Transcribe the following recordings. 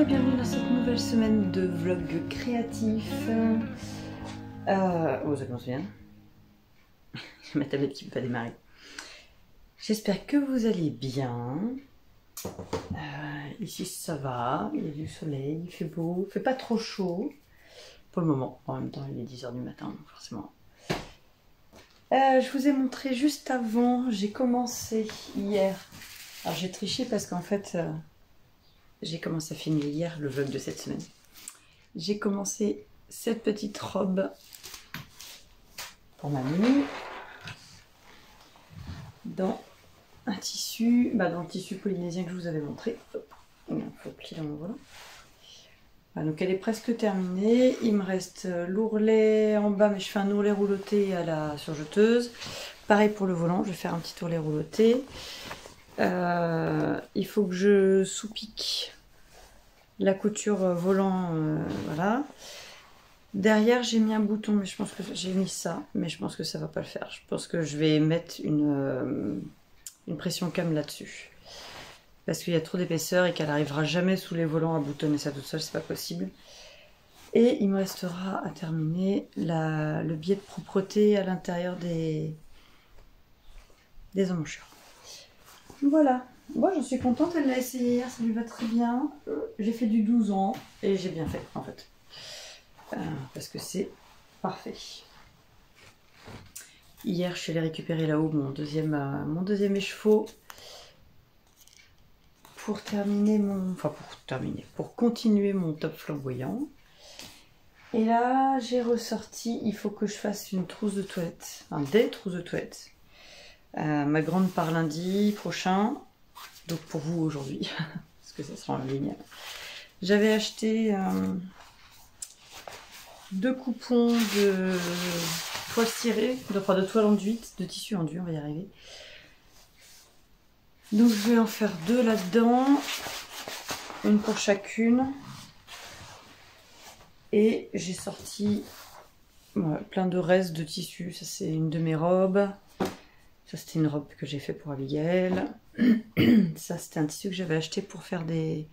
et bienvenue dans cette nouvelle semaine de vlog créatif. Oh, ça commence bien. Ma tablette qui ne peut pas démarrer. J'espère que vous allez bien. Ici ça va, il y a du soleil, il fait beau, il fait pas trop chaud pour le moment. En même temps il est 10 h du matin donc forcément. Je vous ai montré juste avant, j'ai commencé hier. Alors j'ai triché parce qu'en fait j'ai commencé à filmer hier le vlog de cette semaine. J'ai commencé cette petite robe pour ma nuit dans un tissu, dans le tissu polynésien que je vous avais montré. Il faut plier dans mon volant. Voilà, donc elle est presque terminée. Il me reste l'ourlet en bas, mais je fais un ourlet rouloté à la surjeteuse. Pareil pour le volant, je vais faire un petit ourlet rouloté. Il faut que je sous-pique la couture volant, voilà. Derrière j'ai mis un bouton, mais je pense que j'ai mis ça, mais je pense que ça va pas le faire. Je pense que je vais mettre une pression cam là-dessus. Parce qu'il y a trop d'épaisseur et qu'elle n'arrivera jamais sous les volants à boutonner ça toute seule, c'est pas possible. Et il me restera à terminer le biais de propreté à l'intérieur des emmanchures. Voilà, moi j'en suis contente, elle l'a essayé hier, ça lui va très bien. J'ai fait du 12 ans et j'ai bien fait en fait. Parce que c'est parfait. Hier je suis allée récupérer là-haut mon deuxième écheveau. Pour continuer mon top flamboyant. Et là, j'ai ressorti, il faut que je fasse une trousse de toilette, des trousses de toilette. Ma grande part lundi prochain, donc pour vous aujourd'hui, parce que ça sera en ligne. J'avais acheté 2 coupons de toile cirée, de toile enduite, de tissu enduit, on va y arriver. Donc je vais en faire 2 là-dedans, une pour chacune. Et j'ai sorti plein de restes de tissu. Ça c'est une de mes robes. Ça c'était une robe que j'ai fait pour Abigail. Ça c'était un tissu que j'avais acheté pour faire des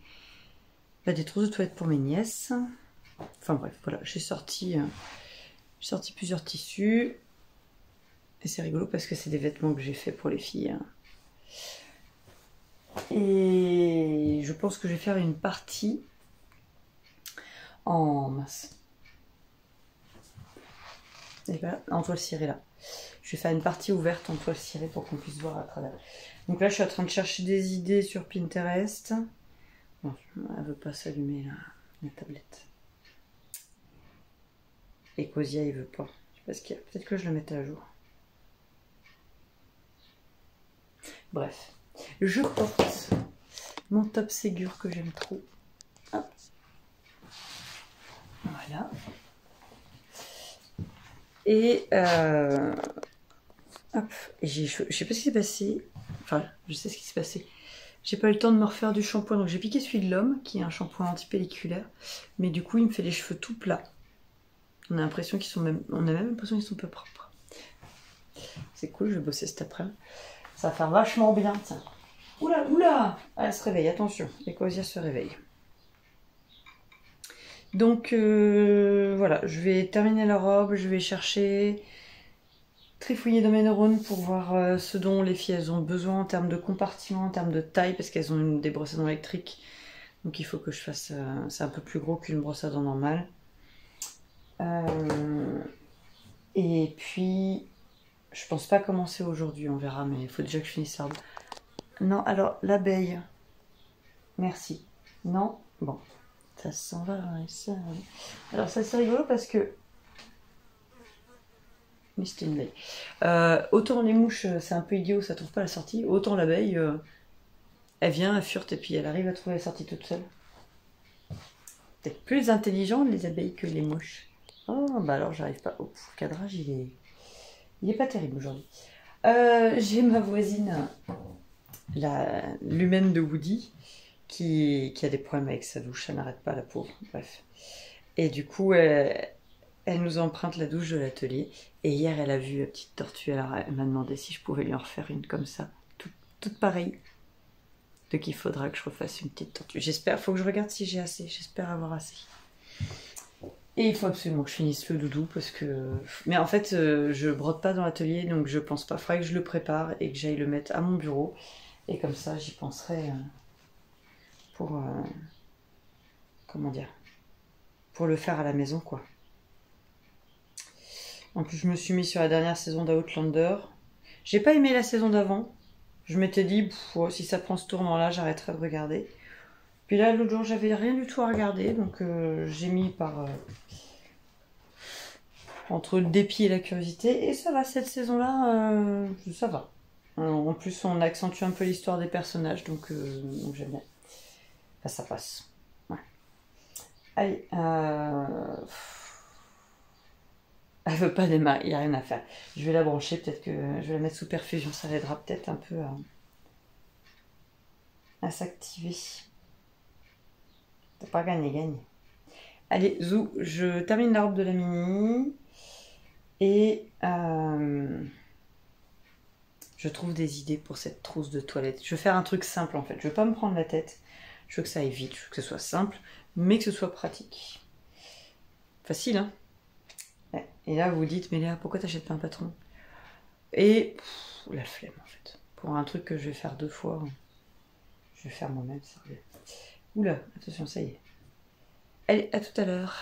trousses de toilette pour mes nièces. Enfin bref, voilà, j'ai sorti plusieurs tissus. Et c'est rigolo parce que c'est des vêtements que j'ai fait pour les filles. Et je pense que je vais faire une partie en masse. Et voilà, en toile cirée là. Je vais faire une partie ouverte en toile cirée pour qu'on puisse voir à travers. Donc là, je suis en train de chercher des idées sur Pinterest. Bon, elle veut pas s'allumer la tablette. Et Cosia, il veut pas. Je sais pas ce qu'il y a. Peut-être que je le mettais à jour. Bref. Je porte mon top Ségur que j'aime trop. Hop. Voilà. Et hop. Et je sais pas ce qui s'est passé. Enfin, je sais ce qui s'est passé. J'ai pas eu le temps de me refaire du shampoing, donc j'ai piqué celui de l'homme, qui est un shampoing anti-pelliculaire. Mais du coup, il me fait les cheveux tout plats. On a l'impression qu'ils sont même l'impression qu'ils sont peu propres. C'est cool, je vais bosser cet après-midi. Ça va faire vachement bien, tiens. Oula, oula! Elle se réveille, attention. Et Cosia se réveille. Donc, voilà, je vais terminer la robe, je vais chercher, trifouiller dans mes neurones pour voir ce dont les filles elles ont besoin en termes de compartiment, en termes de taille, parce qu'elles ont des brosses à dents électriques. Donc il faut que je fasse... c'est un peu plus gros qu'une brosse à dents normale. Et puis... Je pense pas commencer aujourd'hui, on verra, mais il faut déjà que je finisse ça. Non, alors, l'abeille. Merci. Non? Bon. Ça s'en va, ça. Alors, ça c'est rigolo parce que... Mais c'était une abeille. Autant les mouches, c'est un peu idiot, ça trouve pas la sortie. Autant l'abeille, elle vient, elle furte et puis elle arrive à trouver la sortie toute seule. Peut-être plus intelligentes les abeilles que les mouches. Oh, bah alors j'arrive pas. Oh, le cadrage, il est pas terrible aujourd'hui. J'ai ma voisine, l'humaine de Woody, qui a des problèmes avec sa douche, elle n'arrête pas la pauvre, bref. Et du coup, elle nous emprunte la douche de l'atelier. Et hier, elle a vu la petite tortue, alors elle m'a demandé si je pouvais lui en refaire une comme ça, toute pareille. Donc il faudra que je refasse une petite tortue. J'espère, faut que je regarde si j'ai assez. J'espère avoir assez. Et il faut absolument que je finisse le doudou parce que... Mais en fait, je brode pas dans l'atelier, donc je pense pas. Il faudrait que je le prépare et que j'aille le mettre à mon bureau. Et comme ça, j'y penserai pour... comment dire? Pour le faire à la maison, quoi. En plus, je me suis mis sur la dernière saison d'Outlander. J'ai pas aimé la saison d'avant. Je m'étais dit, si ça prend ce tournant-là, j'arrêterai de regarder. Puis là, l'autre jour, j'avais rien du tout à regarder, donc j'ai mis par... entre le dépit et la curiosité. Et ça va, cette saison-là, ça va. En plus, on accentue un peu l'histoire des personnages, donc j'aime bien. Enfin, ça passe. Ouais. Allez, elle veut pas démarrer, il n'y a rien à faire. Je vais la brancher, peut-être que je vais la mettre sous perfusion, ça l'aidera peut-être un peu à s'activer. T'as pas gagné. Allez, Zou, je termine la robe de la mini. Et je trouve des idées pour cette trousse de toilette. Je vais faire un truc simple en fait. Je veux pas me prendre la tête. Je veux que ça aille vite, je veux que ce soit simple, mais que ce soit pratique. Facile, hein? Ouais. Et là, vous vous dites, mais Léa, pourquoi t'achètes pas un patron? Et la flemme en fait. Pour un truc que je vais faire 2 fois, je vais faire moi-même. Ça revient. Oula, attention, ça y est. Allez, à tout à l'heure.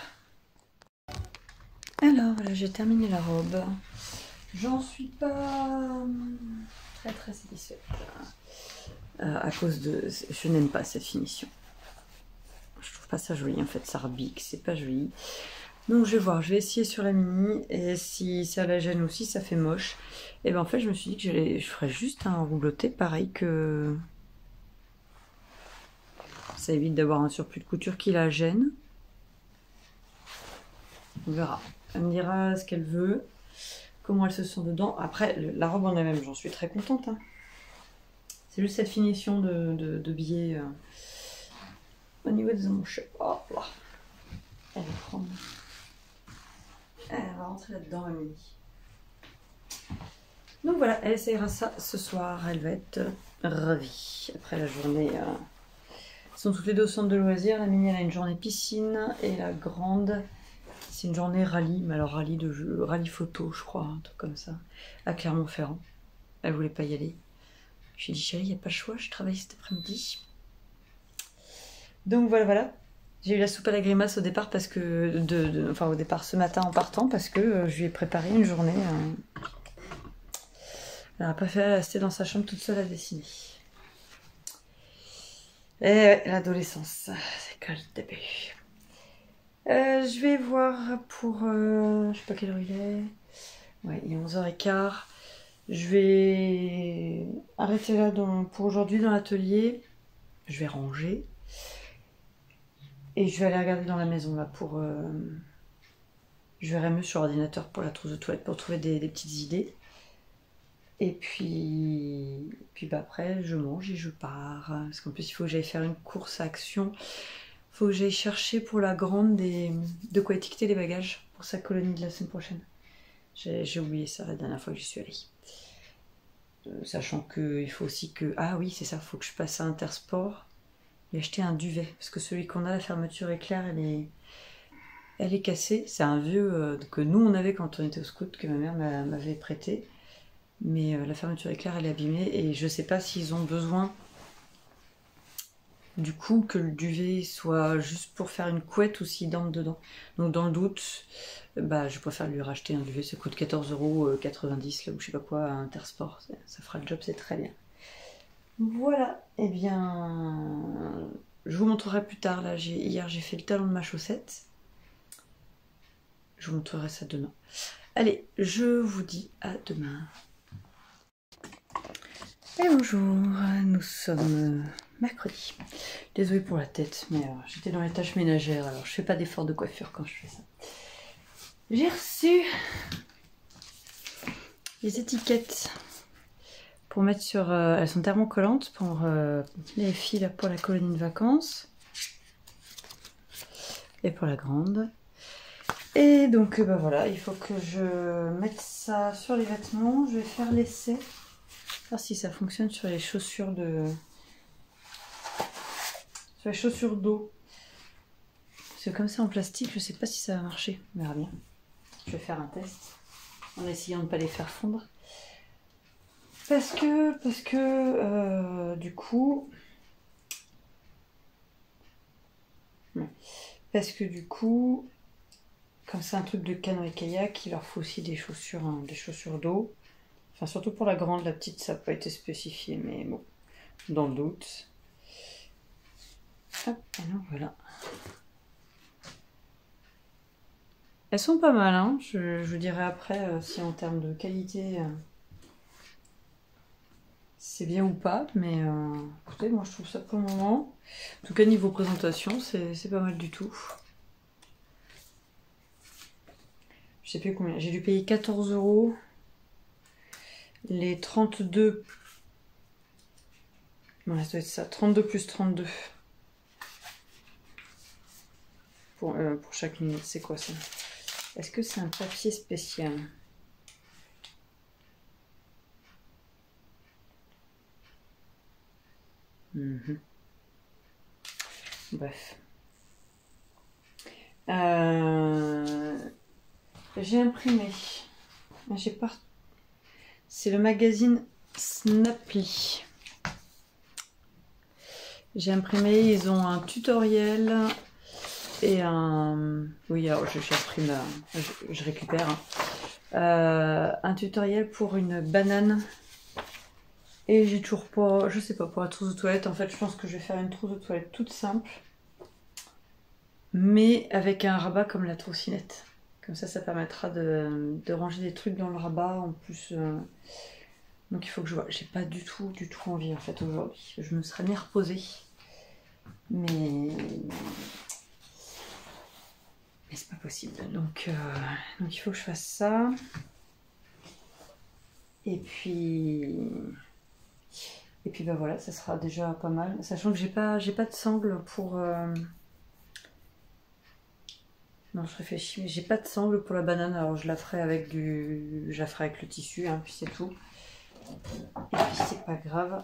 Alors voilà, j'ai terminé la robe. J'en suis pas très satisfaite. À cause de... Je n'aime pas cette finition. Je trouve pas ça joli en fait, ça rebique, c'est pas joli. Donc je vais voir, je vais essayer sur la mini et si ça la gêne aussi, ça fait moche. Et ben en fait je me suis dit que je ferais juste un rouleauté pareil que... Ça évite d'avoir un surplus de couture qui la gêne. On verra. Elle me dira ce qu'elle veut, comment elle se sent dedans. Après, la robe en elle-même, j'en suis très contente. Hein. C'est juste cette finition de biais au niveau des embouches. Oh là. Elle va prendre. Elle va rentrer là-dedans, la mini. Donc voilà, elle essayera ça ce soir. Elle va être ravie. Après la journée... Elles sont toutes les deux au centre de loisirs. La mini, elle a une journée piscine. Et la grande... C'est une journée rallye, mais alors rallye de jeu, rallye photo, je crois, un truc comme ça, à Clermont-Ferrand. Elle voulait pas y aller. J'ai dit, chérie, il n'y a pas le choix, je travaille cet après-midi. Donc voilà. J'ai eu la soupe à la grimace au départ, parce que. Enfin, au départ ce matin en partant, parce que je lui ai préparé une journée. Elle n'a pas fait rester dans sa chambre toute seule à dessiner. Et ouais, l'adolescence, c'est que le début. Je vais voir pour... je sais pas quelle heure il est. Ouais, il est 11h15. Je vais arrêter là pour aujourd'hui dans l'atelier. Je vais ranger. Et je vais aller regarder dans la maison là pour... Je verrai mieux sur l'ordinateur pour la trousse de toilette pour trouver des petites idées. Et puis bah après, je mange et je pars. Parce qu'en plus, il faut que j'aille faire une course à Action. Faut que j'aille chercher pour la grande de quoi étiqueter les bagages pour sa colonie de la semaine prochaine. J'ai oublié ça la dernière fois que j'y suis allée. Sachant qu'il faut aussi que... Ah oui, c'est ça, il faut que je passe à Intersport et acheter un duvet. Parce que celui qu'on a, la fermeture éclair, elle est cassée. C'est un vieux que nous on avait quand on était au scout, que ma mère m'avait prêté. Mais la fermeture éclair, elle est abîmée et je sais pas s'ils ont besoin... Du coup, que le duvet soit juste pour faire une couette ou s'il dort dedans. Donc dans le doute, bah, je préfère lui racheter un duvet. Ça coûte 14,90 € là, ou je sais pas quoi à Intersport. Ça fera le job, c'est très bien. Voilà, et bien... Je vous montrerai plus tard. Là, hier, j'ai fait le talon de ma chaussette. Je vous montrerai ça demain. Allez, je vous dis à demain. Et bonjour, nous sommes... mercredi. Désolée pour la tête, mais j'étais dans les tâches ménagères, alors je fais pas d'effort de coiffure quand je fais ça. J'ai reçu les étiquettes pour mettre sur... elles sont thermocollantes pour les filles là, pour la colonie de vacances. Et pour la grande. Et donc bah voilà, il faut que je mette ça sur les vêtements. Je vais faire l'essai. Voir si ça fonctionne sur les chaussures de Sur les chaussures d'eau. Parce que comme c'est en plastique, je sais pas si ça va marcher. On verra bien. Je vais faire un test en essayant de ne pas les faire fondre. Parce que du coup... Parce que du coup, comme c'est un truc de canoë-kayak, il leur faut aussi des chaussures d'eau. Enfin, surtout pour la grande, la petite, ça n'a pas été spécifié, mais bon, dans le doute. Hop, et donc voilà. Elles sont pas mal, hein. Je vous dirai après si en termes de qualité, c'est bien ou pas. Mais écoutez, moi je trouve ça pour le moment. En tout cas, niveau présentation, c'est pas mal du tout. Je sais plus combien. J'ai dû payer 14 €. Les 32... Ouais, ça doit être ça. 32 plus 32. Pour chaque minute, c'est quoi ça? Est-ce que c'est un papier spécial? Bref. J'ai imprimé. J'ai pas... C'est le magazine Snappy. J'ai imprimé, ils ont un tutoriel et un... Oui, alors j'imprime, je récupère. Un tutoriel pour une banane. Et j'ai toujours pas... Je sais pas, pour la trousse de toilette, en fait, je pense que je vais faire une trousse de toilette toute simple. Mais avec un rabat comme la troussinette. Comme ça permettra de ranger des trucs dans le rabat en plus. Donc il faut que je vois. J'ai pas du tout envie en fait aujourd'hui. Je me serais bien reposée. Mais c'est pas possible. Donc il faut que je fasse ça. Et puis bah voilà, ça sera déjà pas mal. Sachant que j'ai pas de sangle pour... Non, je réfléchis, mais j'ai pas de sangle pour la banane, alors je la ferai avec le tissu, hein, puis c'est tout. Et puis c'est pas grave.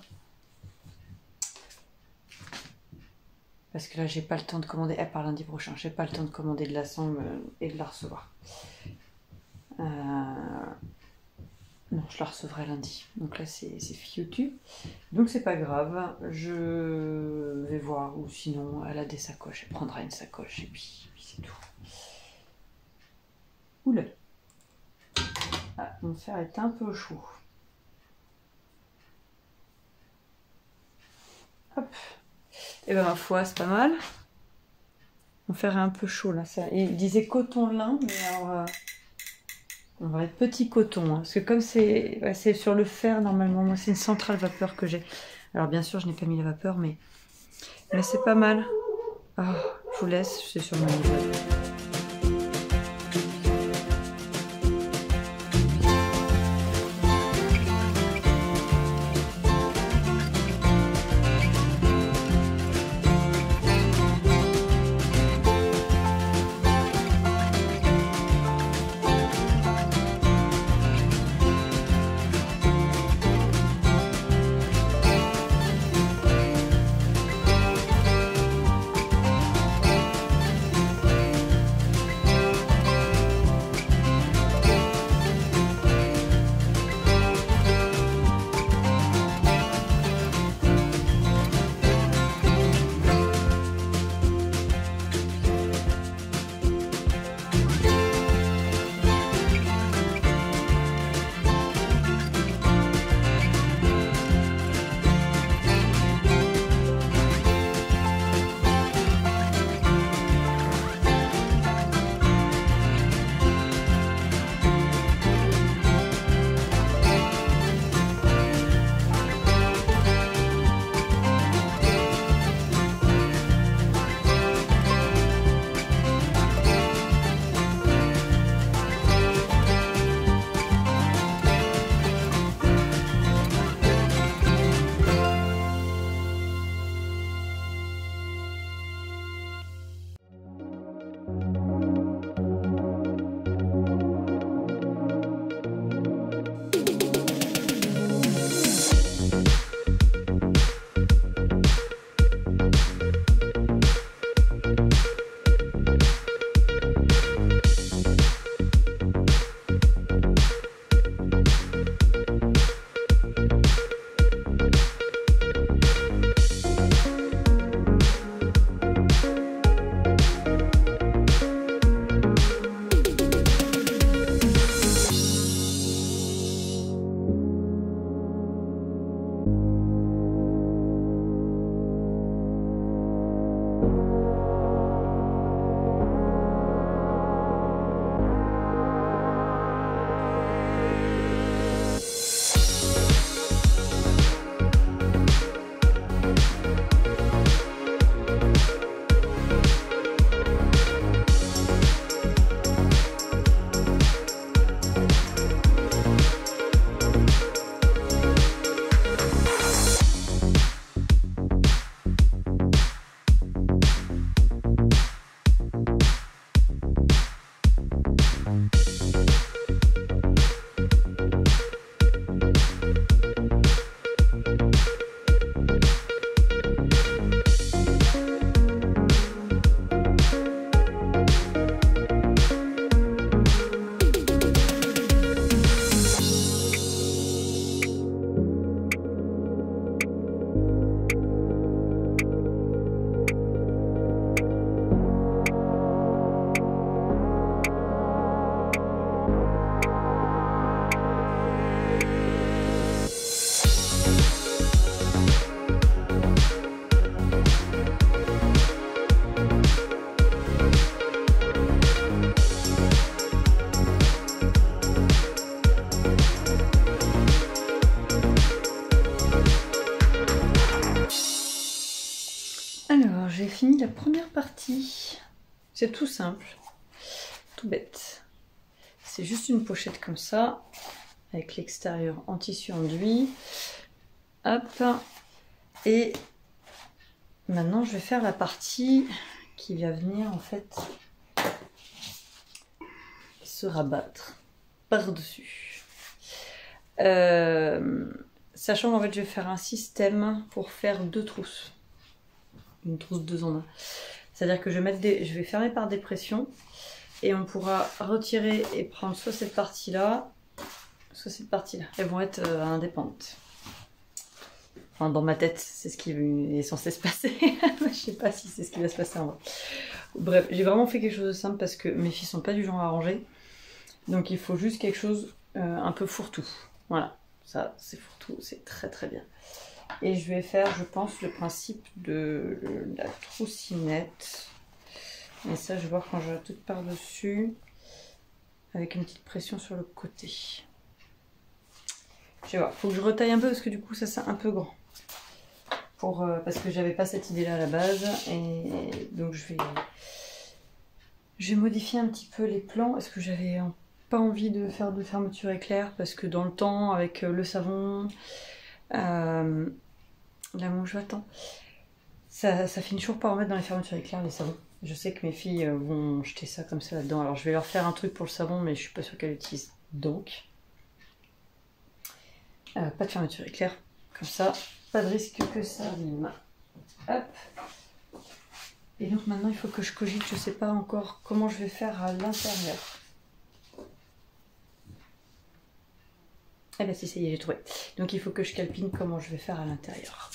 Parce que là, j'ai pas le temps de commander, par lundi prochain, j'ai pas le temps de commander de la sangle et de la recevoir. Non, je la recevrai lundi. Donc là, c'est foutu. Donc c'est pas grave, je vais voir, ou sinon, elle a des sacoches, elle prendra une sacoche, et puis c'est tout. Oula. Ah, mon fer est un peu chaud. Hop. Et ben ma foi, c'est pas mal. Mon fer est un peu chaud là. Ça. Il disait coton lin, mais alors on va être petit coton. Hein, parce que comme c'est sur le fer, normalement, moi c'est une centrale vapeur que j'ai. Alors bien sûr, je n'ai pas mis la vapeur, mais c'est pas mal. Oh, je vous laisse, je suis sur mon niveau. j'ai fini la première partie. C'est tout simple, tout bête. C'est juste une pochette comme ça, avec l'extérieur en tissu enduit. Hop. Et maintenant, je vais faire la partie qui va venir en fait se rabattre par-dessus. Sachant qu'en fait, je vais faire un système pour faire 2 trousses. Une trousse 2 en 1. C'est-à-dire que je vais fermer par dépression et on pourra retirer et prendre soit cette partie-là, soit cette partie-là. Elles vont être indépendantes. Enfin, dans ma tête, c'est ce qui est censé se passer. Je sais pas si c'est ce qui va se passer en vrai. Bref, j'ai vraiment fait quelque chose de simple parce que mes filles sont pas du genre à ranger. Donc il faut juste quelque chose un peu fourre-tout. Voilà, ça c'est fourre-tout, c'est très très bien. Et je vais faire, je pense, le principe de la troussinette. Et ça, je vais voir quand je vais tout par-dessus. Avec une petite pression sur le côté. Je vais voir, faut que je retaille un peu parce que du coup ça c'est un peu grand. Parce que j'avais pas cette idée là à la base. Et donc je vais modifier un petit peu les plans. Parce que j'avais pas envie de faire de fermeture éclair. Parce que dans le temps, avec le savon... la mouche, attends. Ça finit toujours par remettre dans les fermetures éclair les savons. Je sais que mes filles vont jeter ça comme ça là-dedans. Alors je vais leur faire un truc pour le savon, mais je suis pas sûre qu'elles l'utilisent. Donc, pas de fermeture éclair. Comme ça, pas de risque que ça abîme. Hop. Et donc maintenant, il faut que je cogite. Je sais pas encore comment je vais faire à l'intérieur. Eh bien si, ça y est, j'ai trouvé. Donc il faut que je calpine comment je vais faire à l'intérieur.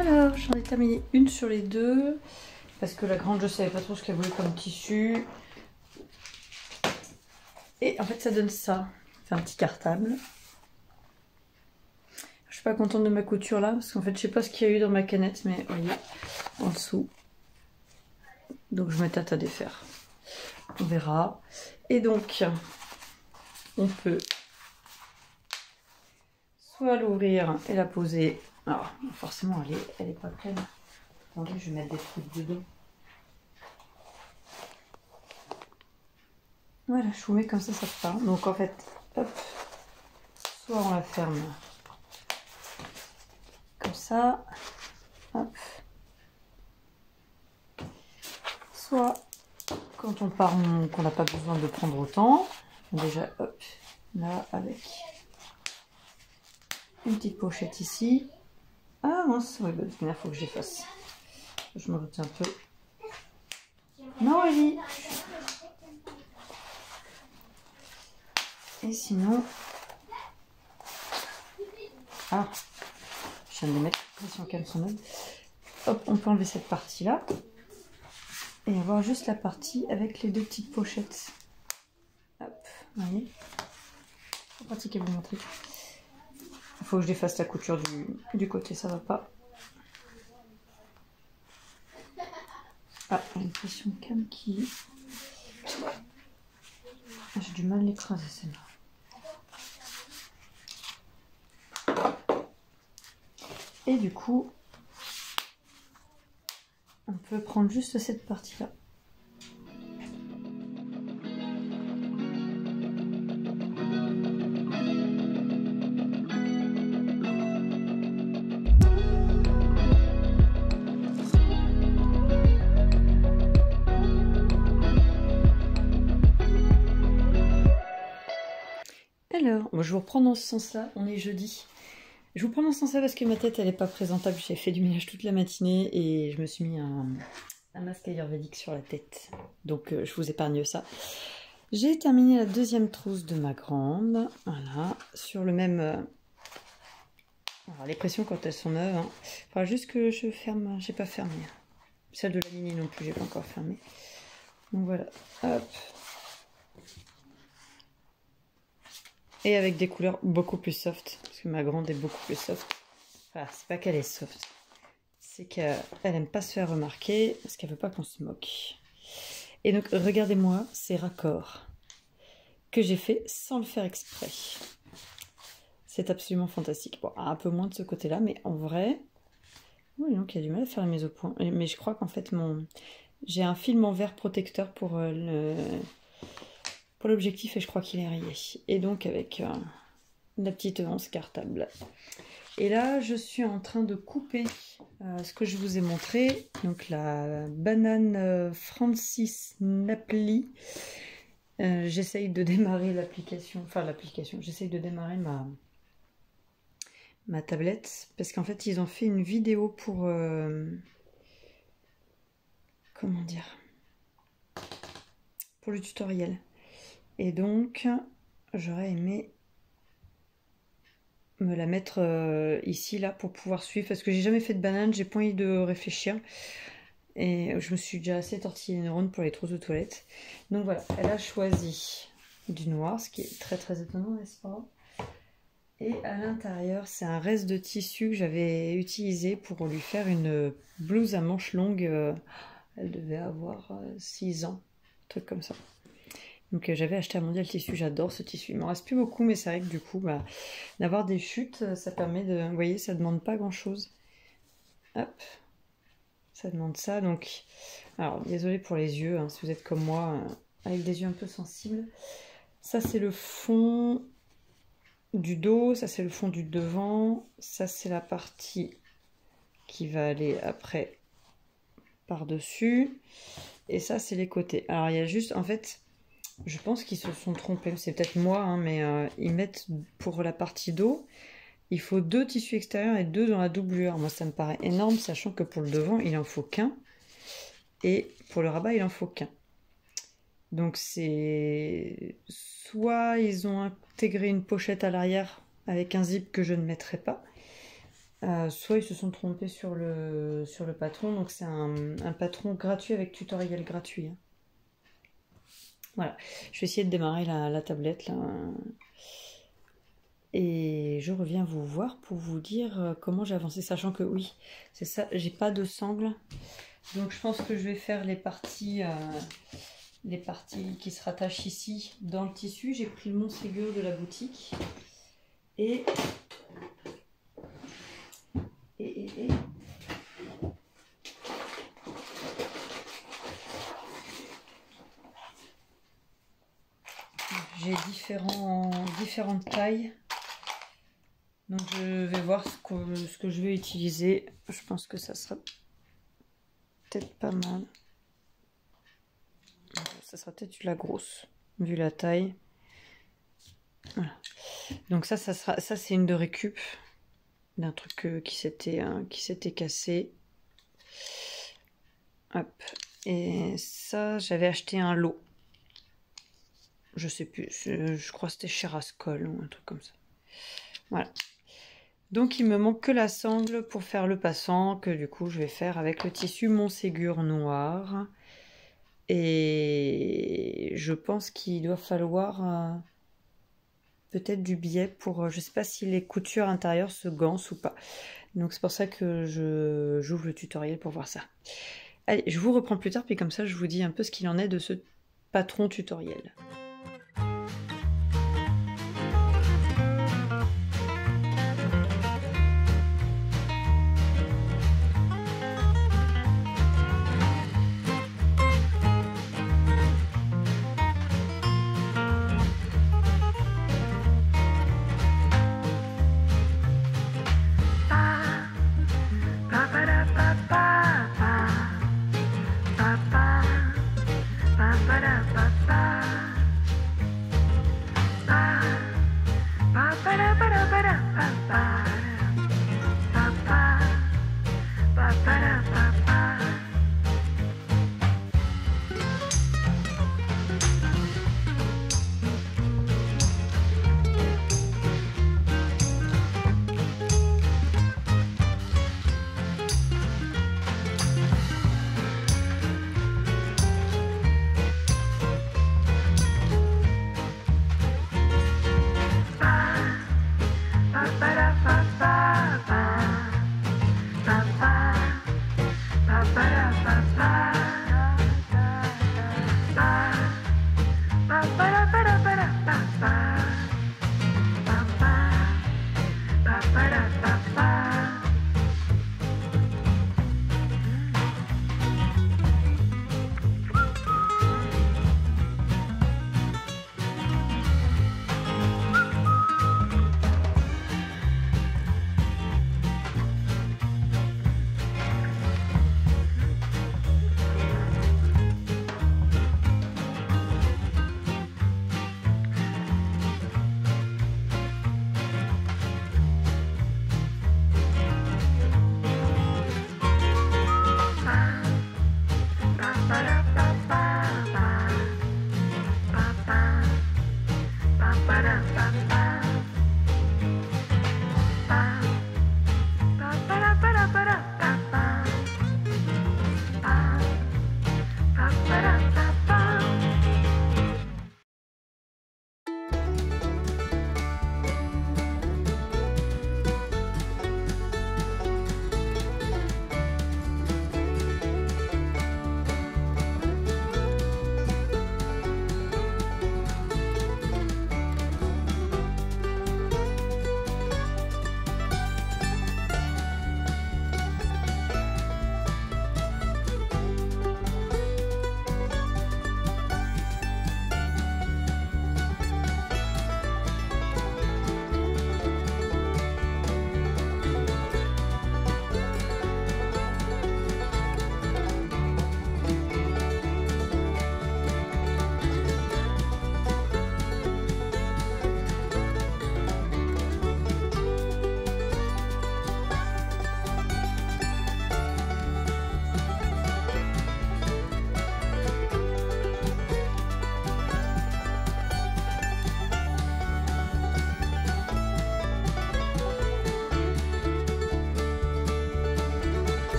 Alors, j'en ai terminé une sur les deux. Parce que la grande, je savais pas trop ce qu'elle voulait comme tissu. Et en fait, ça donne ça. C'est un petit cartable. Je suis pas contente de ma couture là. Parce qu'en fait, je sais pas ce qu'il y a eu dans ma canette. Mais vous voyez, en dessous. Donc, je me tâte à défaire. On verra. Et donc, on peut soit l'ouvrir et la poser. Alors, forcément, elle est pas pleine. Attendez, je vais mettre des trucs dedans. Voilà, je vous mets comme ça part. Donc en fait, hop, soit on la ferme comme ça, hop. Soit quand on part, qu'on n'a pas besoin de prendre autant. Déjà, hop, là avec une petite pochette ici. Ah mince, oui, bah, il faut que j'efface. Je me retiens un peu. Non, Ellie. Et sinon... Ah, je viens de mettre pression calme son œil. Hop, on peut enlever cette partie-là. Et avoir juste la partie avec les deux petites pochettes. Hop, vous voyez. C'est pratique à vous montrer. Il faut que je défasse la couture du côté, ça va pas. Ah, une pression calme qui... J'ai du mal à l'écraser celle-là. Et du coup, on peut prendre juste cette partie-là. Alors, moi je vous reprends dans ce sens-là, on est jeudi. Je vous prends dans ce sens-là parce que ma tête elle est pas présentable, j'ai fait du ménage toute la matinée et je me suis mis un masque ayurvédique sur la tête. Donc je vous épargne ça. J'ai terminé la deuxième trousse de ma grande, voilà, sur le même... Alors les pressions quand elles sont neuves, hein. Enfin juste que je ferme, j'ai pas fermé. Celle de la mini non plus, j'ai pas encore fermé. Donc voilà, hop. Et avec des couleurs beaucoup plus soft, parce que ma grande est beaucoup plus soft. Enfin, c'est pas qu'elle est soft, c'est qu'elle aime pas se faire remarquer, parce qu'elle veut pas qu'on se moque. Et donc, regardez-moi ces raccords que j'ai fait sans le faire exprès. C'est absolument fantastique. Bon, un peu moins de ce côté-là, mais en vrai... Oui, donc il y a du mal à faire la mise au point. Mais je crois qu'en fait, j'ai un film en verre protecteur pour l'objectif et je crois qu'il est rayé. Et donc avec la petite anse cartable. Et là, je suis en train de couper ce que je vous ai montré. Donc la banane Francis Napoli. J'essaye de démarrer l'application. Enfin l'application. J'essaye de démarrer ma tablette. Parce qu'en fait, ils ont fait une vidéo pour... comment dire, pour le tutoriel. Et donc, j'aurais aimé me la mettre ici, là, pour pouvoir suivre. Parce que j'ai jamais fait de banane, j'ai pas envie de réfléchir. Et je me suis déjà assez tortillé les neurones pour les trousses de toilette. Donc voilà, elle a choisi du noir, ce qui est très très étonnant, n'est-ce pas? Et à l'intérieur, c'est un reste de tissu que j'avais utilisé pour lui faire une blouse à manches longues. Elle devait avoir 6 ans, un truc comme ça. Donc j'avais acheté à Mondial Tissu, j'adore ce tissu. Il m'en reste plus beaucoup, mais c'est vrai que du coup, d'avoir des chutes, ça permet de... Vous voyez, ça demande pas grand-chose. Hop, ça demande ça. Donc, alors, désolé pour les yeux, hein, si vous êtes comme moi, avec des yeux un peu sensibles. Ça, c'est le fond du dos, ça, c'est le fond du devant. Ça, c'est la partie qui va aller après par-dessus. Et ça, c'est les côtés. Alors, il y a juste, en fait... Je pense qu'ils se sont trompés, c'est peut-être moi, hein, mais ils mettent pour la partie dos, il faut 2 tissus extérieurs et 2 dans la doublure. Moi, ça me paraît énorme, sachant que pour le devant, il en faut qu'un. Et pour le rabat, il en faut qu'un. Donc, c'est... Soit ils ont intégré une pochette à l'arrière avec un zip que je ne mettrai pas. soit ils se sont trompés sur le patron, donc c'est un patron gratuit avec tutoriel gratuit. Hein. Voilà, je vais essayer de démarrer la tablette là. Et je reviens vous voir pour vous dire comment j'ai avancé, sachant que oui, c'est ça, j'ai pas de sangle. Donc je pense que je vais faire les parties qui se rattachent ici dans le tissu. J'ai pris le Montségur de la boutique. Et j'ai différentes tailles. Donc je vais voir ce que je vais utiliser. Je pense que ça sera peut-être pas mal. Ça sera peut-être la grosse, vu la taille. Voilà. Donc ça c'est une de récup d'un truc qui s'était cassé. Hop. Et ça, j'avais acheté un lot. Je sais plus, je crois que c'était chez Rascol ou un truc comme ça. Voilà. Donc il me manque que la sangle pour faire le passant, que du coup je vais faire avec le tissu Montségur noir. Et je pense qu'il doit falloir peut-être du biais pour... je sais pas si les coutures intérieures se gancent ou pas. Donc c'est pour ça que j'ouvre le tutoriel pour voir ça. Allez, je vous reprends plus tard, puis comme ça je vous dis un peu ce qu'il en est de ce patron tutoriel.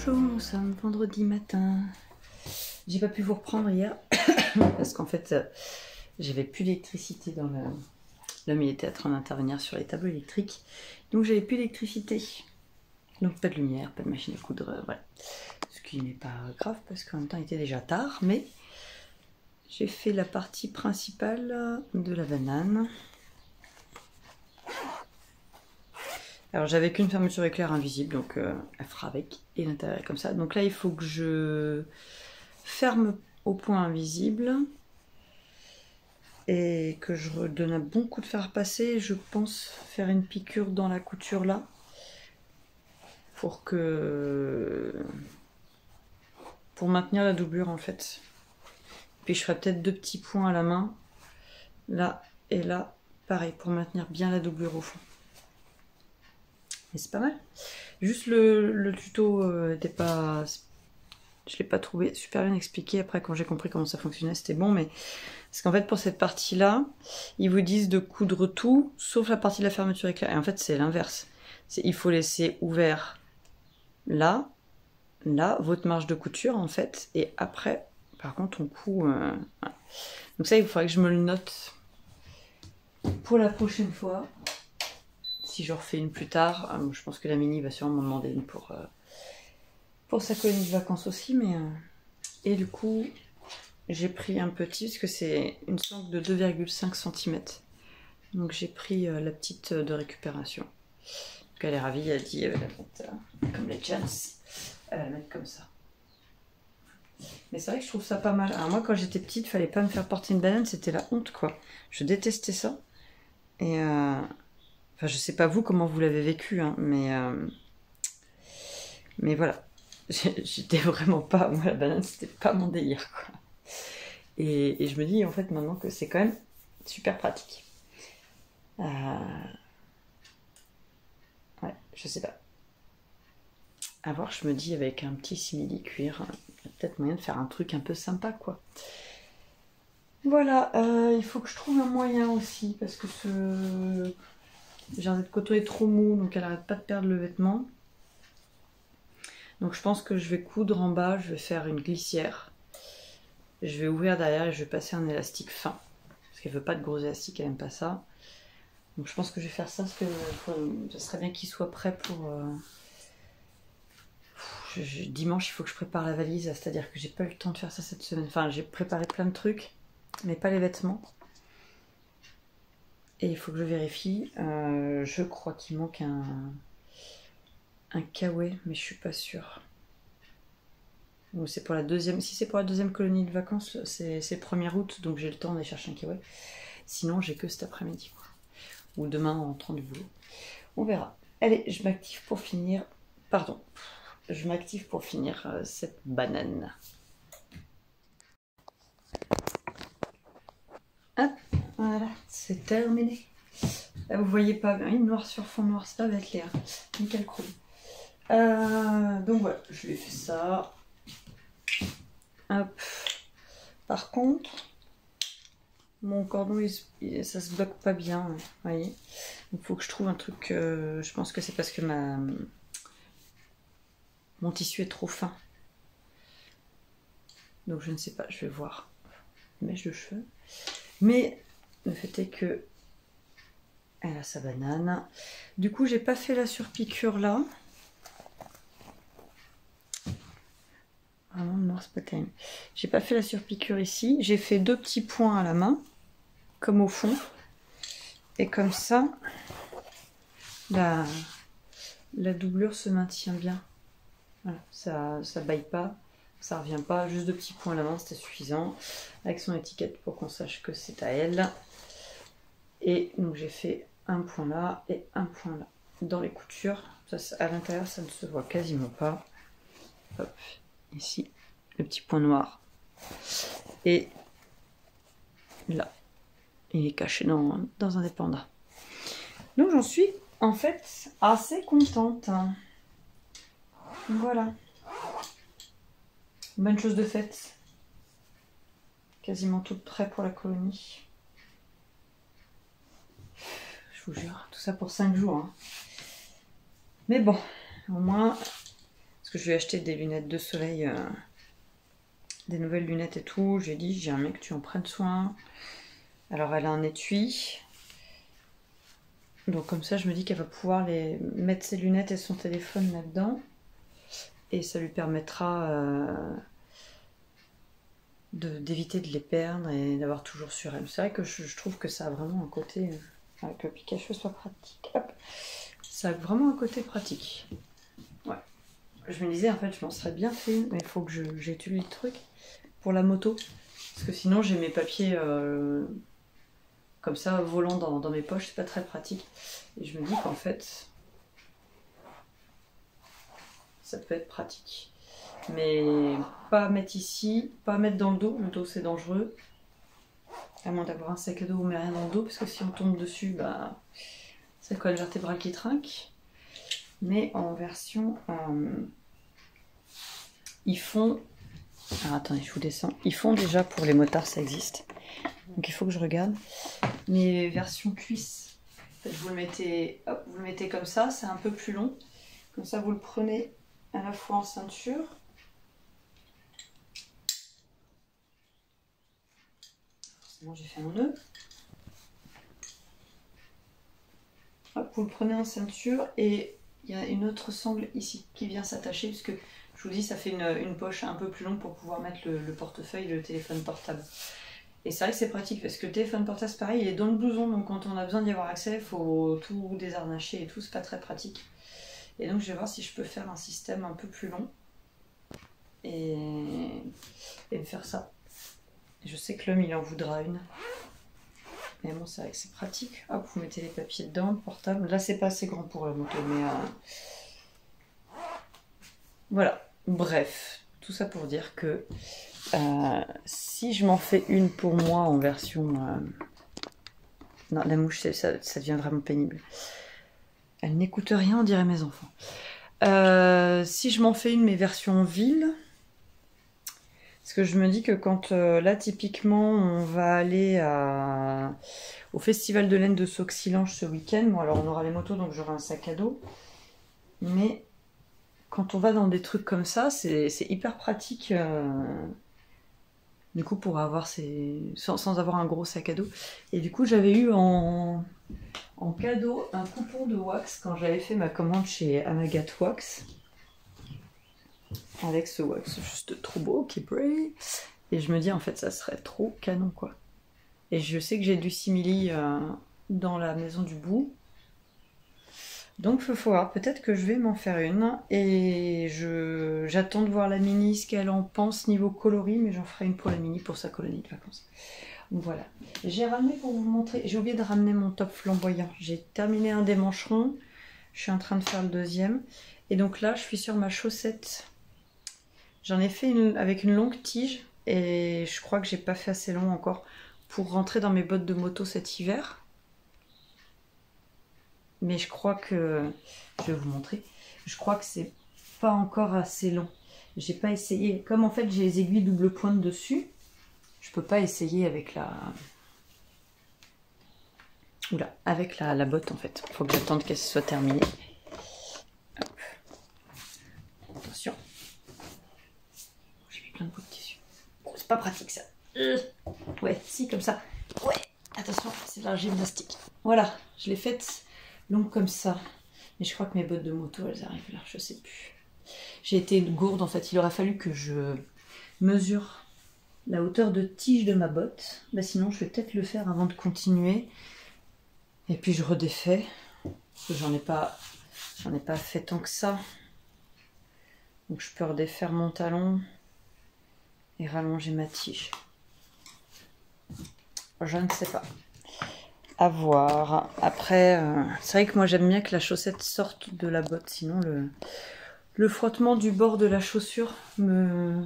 Bonjour, nous sommes vendredi matin. J'ai pas pu vous reprendre hier parce qu'en fait j'avais plus d'électricité dans le... L'homme il était en train d'intervenir sur les tableaux électriques, donc j'avais plus d'électricité. Donc pas de lumière, pas de machine à coudre, voilà. Ce qui n'est pas grave parce qu'en même temps il était déjà tard, mais j'ai fait la partie principale de la banane. Alors j'avais qu'une fermeture éclair invisible, donc elle fera avec, et l'intérieur est comme ça. Donc là il faut que je ferme au point invisible et que je redonne un bon coup de fer passé. Je pense faire une piqûre dans la couture là pour maintenir la doublure en fait. Puis je ferai peut-être 2 petits points à la main, là et là, pareil, pour maintenir bien la doublure au fond. Mais c'est pas mal. Juste le tuto n'était pas... Je l'ai pas trouvé super bien expliqué. Après, quand j'ai compris comment ça fonctionnait, c'était bon. Mais parce qu'en fait, pour cette partie-là, ils vous disent de coudre tout, sauf la partie de la fermeture éclair. Et en fait, c'est l'inverse. Il faut laisser ouvert là, votre marge de couture, en fait. Et après, par contre, on coud... Voilà. Donc ça, il faudrait que je me le note pour la prochaine fois. Si je refais une plus tard, je pense que la Mini va sûrement m'en demander une pour sa colonie de vacances aussi. Mais et du coup, j'ai pris un petit, parce que c'est une sangle de 2,5 cm. Donc j'ai pris la petite de récupération. Donc elle est ravie, elle dit elle va la mettre comme les Jans. Elle va la mettre comme ça. Mais c'est vrai que je trouve ça pas mal. Alors moi quand j'étais petite, fallait pas me faire porter une banane, c'était la honte quoi. Je détestais ça. Et enfin, je sais pas vous comment vous l'avez vécu, hein, mais voilà. J'étais vraiment pas... Moi, la banane, c'était pas mon délire, quoi. Et je me dis, en fait, maintenant que c'est quand même super pratique. Ouais, je sais pas. À voir, je me dis, avec un petit simili-cuir, il y a peut-être moyen de faire un truc un peu sympa, quoi. Voilà, il faut que je trouve un moyen aussi, parce que j'ai un coton est trop mou, donc elle arrête pas de perdre le vêtement. Donc je pense que je vais coudre en bas, je vais faire une glissière. Je vais ouvrir derrière et je vais passer un élastique fin. Parce qu'elle veut pas de gros élastiques, elle aime pas ça. Donc je pense que je vais faire ça, parce que ça serait bien qu'il soit prêt pour... Dimanche, il faut que je prépare la valise, c'est-à-dire que j'ai pas eu le temps de faire ça cette semaine. Enfin, j'ai préparé plein de trucs, mais pas les vêtements. Et il faut que je vérifie. Je crois qu'il manque un kawaii, mais je suis pas sûre. C'est pour la deuxième. Si c'est pour la deuxième colonie de vacances, c'est le 1er août, donc j'ai le temps d'aller chercher un kawaii. Sinon, j'ai que cet après-midi, ou demain en rentrant du boulot. On verra. Allez, je m'active pour finir. Pardon. Je m'active pour finir cette banane. Hop, voilà, c'est terminé. Là, vous voyez pas bien, noir sur fond noir, ça va être l'air. Nickel chrome. Donc voilà, je lui ai fait ça. Hop. Par contre, mon cordon, ça se bloque pas bien, vous voyez. Il faut que je trouve un truc. Je pense que c'est parce que mon tissu est trop fin. Donc je ne sais pas, je vais voir. Mèche de cheveux. Mais le fait est que elle a sa banane. Du coup, j'ai pas fait la surpiqûre là. Vraiment, noir, c'est pas terrible. J'ai pas fait la surpiqûre ici. J'ai fait 2 petits points à la main, comme au fond. Et comme ça, la doublure se maintient bien. Voilà, ça baille pas, ça revient pas. Juste 2 petits points à la main, c'était suffisant. Avec son étiquette pour qu'on sache que c'est à elle. Et donc j'ai fait un point là et un point là. Dans les coutures, ça, à l'intérieur, ça ne se voit quasiment pas. Hop, ici, le petit point noir. Et là, il est caché dans un des pandas. Donc j'en suis en fait assez contente. Voilà. Bonne chose de faite. Quasiment tout prêt pour la colonie. Je vous jure, tout ça pour 5 jours. Hein. Mais bon, au moins... Parce que je lui ai acheté des lunettes de soleil, des nouvelles lunettes et tout. J'ai dit, j'ai un mec, tu en prennes soin. Alors elle a un étui. Donc comme ça, je me dis qu'elle va pouvoir mettre ses lunettes et son téléphone là-dedans. Et ça lui permettra d'éviter de les perdre et d'avoir toujours sur elle. C'est vrai que je trouve que ça a vraiment un côté... avec le pique-à-cheveux, soit pratique. Hop. Ça a vraiment un côté pratique. Ouais. Je me disais, en fait, je m'en serais bien fait, mais il faut que j'étudie le truc pour la moto. Parce que sinon, j'ai mes papiers comme ça, volant dans mes poches, c'est pas très pratique. Et je me dis qu'en fait, ça peut être pratique. Mais pas mettre ici, pas mettre dans le dos c'est dangereux. À moins d'avoir un sac à dos, mais rien dans le dos, parce que si on tombe dessus, bah, c'est quoi le vertébral qui trinque. Mais en version... ils font... Alors attendez, je vous descends. Ils font déjà pour les motards, ça existe. Donc il faut que je regarde. Mais version cuisse. En fait, vous le mettez, hop, vous le mettez comme ça, c'est un peu plus long. Comme ça, vous le prenez à la fois en ceinture. Forcément, j'ai fait un nœud. Hop, vous le prenez en ceinture et il y a une autre sangle ici qui vient s'attacher puisque je vous dis, ça fait une poche un peu plus longue pour pouvoir mettre le portefeuille et le téléphone portable. Et c'est vrai que c'est pratique parce que le téléphone portable, c'est pareil, il est dans le blouson, donc quand on a besoin d'y avoir accès, il faut tout désharnacher et tout, c'est pas très pratique. Et donc je vais voir si je peux faire un système un peu plus long et me faire ça. Je sais que l'homme il en voudra une. Mais bon, c'est vrai que c'est pratique. Hop, vous mettez les papiers dedans, le portable. Là, c'est pas assez grand pour la moto, mais voilà. Bref, tout ça pour dire que si je m'en fais une pour moi en version... Non, la mouche, ça devient vraiment pénible. Elle n'écoute rien, on dirait mes enfants. Si je m'en fais une, mais version ville... Parce que je me dis que quand là, typiquement, on va aller au Festival de laine de Sauxilange ce week-end. Bon, alors on aura les motos, donc j'aurai un sac à dos. Mais quand on va dans des trucs comme ça, c'est hyper pratique. Du coup, pour avoir sans avoir un gros sac à dos. Et du coup, j'avais eu en cadeau un coupon de wax quand j'avais fait ma commande chez Amagat Wax. Avec ce wax juste trop beau qui brille. Et je me dis en fait ça serait trop canon quoi. Et je sais que j'ai du simili dans la maison du bout. Donc il faut voir, peut-être que je vais m'en faire une. Et j'attends de voir la mini, ce qu'elle en pense niveau coloris, mais j'en ferai une pour la mini pour sa colonie de vacances. Donc voilà. J'ai ramené pour vous montrer, j'ai oublié de ramener mon top flamboyant. J'ai terminé un des mancherons, je suis en train de faire le deuxième. Et donc là je suis sur ma chaussette. J'en ai fait une avec une longue tige et je crois que j'ai pas fait assez long encore pour rentrer dans mes bottes de moto cet hiver. Mais je crois que... Je vais vous montrer. Je crois que c'est pas encore assez long. J'ai pas essayé. Comme en fait j'ai les aiguilles double pointe dessus, je peux pas essayer avec la... Oula, avec la botte en fait. Faut que j'attende qu'elle soit terminée. Hop. Attention. Plein de bouts de tissu. Bon, c'est pas pratique ça. Ouais, si, comme ça. Ouais, attention, c'est de la gymnastique. Voilà, je l'ai faite longue comme ça. Mais je crois que mes bottes de moto, elles arrivent là, je sais plus. J'ai été une gourde en fait. Il aurait fallu que je mesure la hauteur de tige de ma botte. Bah, sinon, je vais peut-être le faire avant de continuer. Et puis je redéfais. Parce que j'en ai pas fait tant que ça. Donc je peux redéfaire mon talon. Et rallonger ma tige. Je ne sais pas. À voir. Après, c'est vrai que moi j'aime bien que la chaussette sorte de la botte. Sinon le frottement du bord de la chaussure me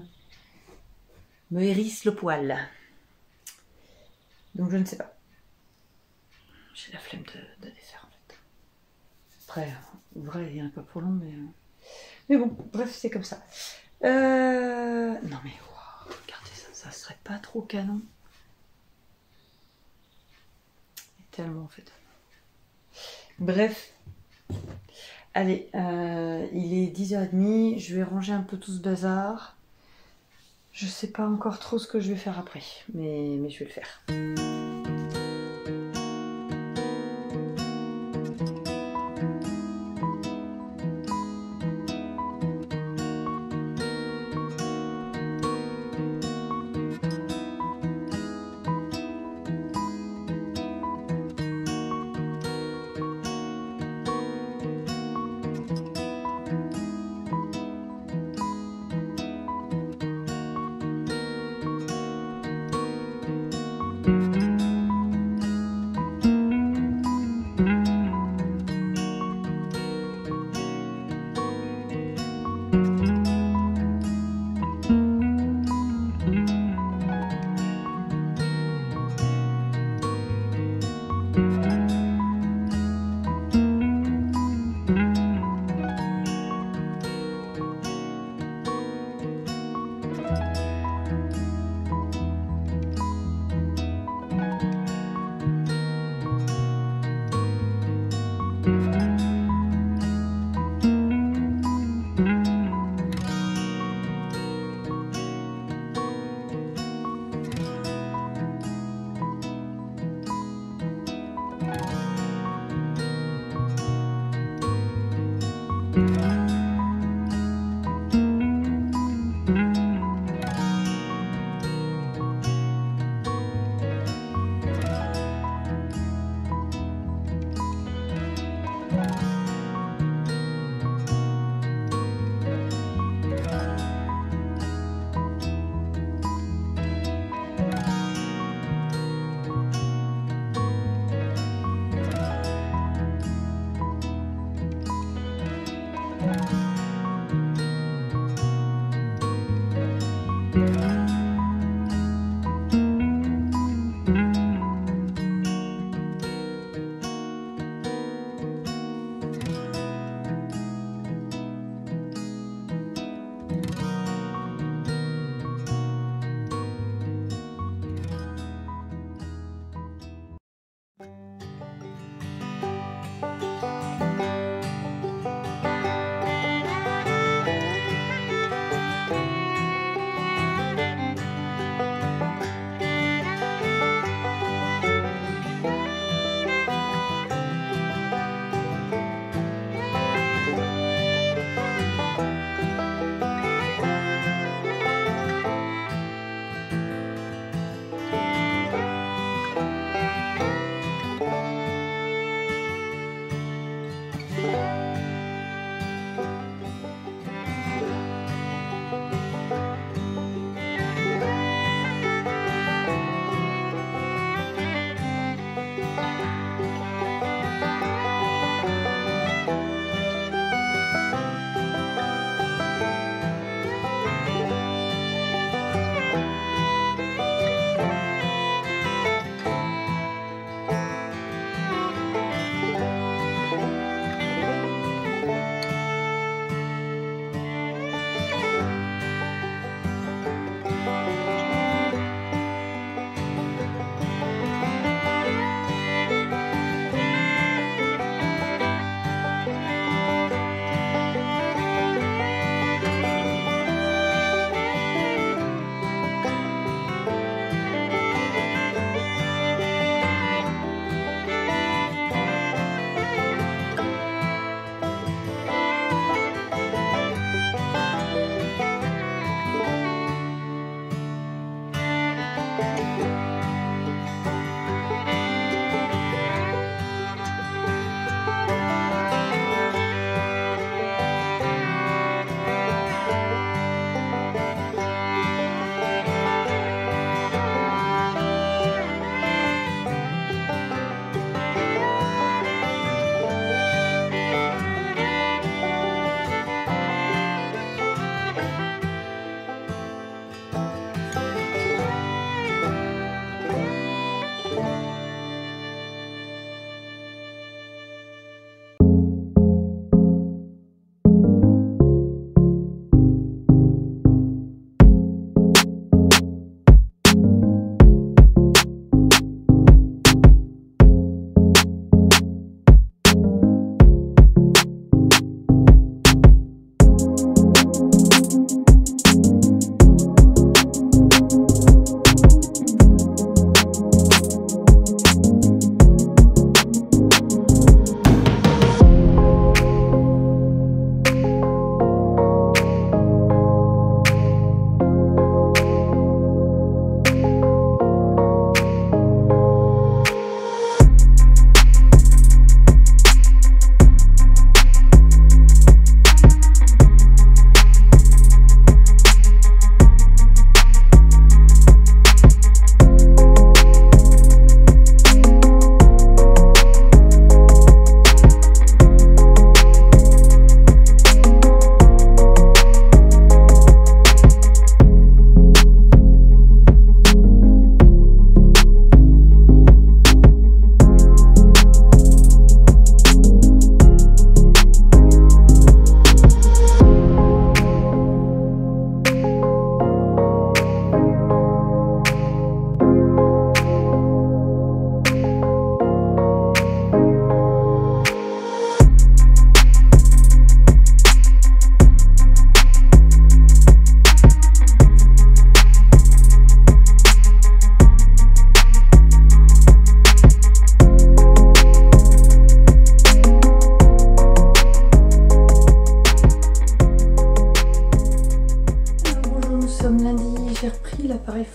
hérisse le poil. Donc je ne sais pas. J'ai la flemme de défaire en fait. Après, vrai, il y a un peu pour long, mais bon, bref, c'est comme ça. Non mais... Regardez ça, ça serait pas trop canon. Et tellement en fait. Bref. Allez, il est 10h30, je vais ranger un peu tout ce bazar. Je sais pas encore trop ce que je vais faire après, mais je vais le faire.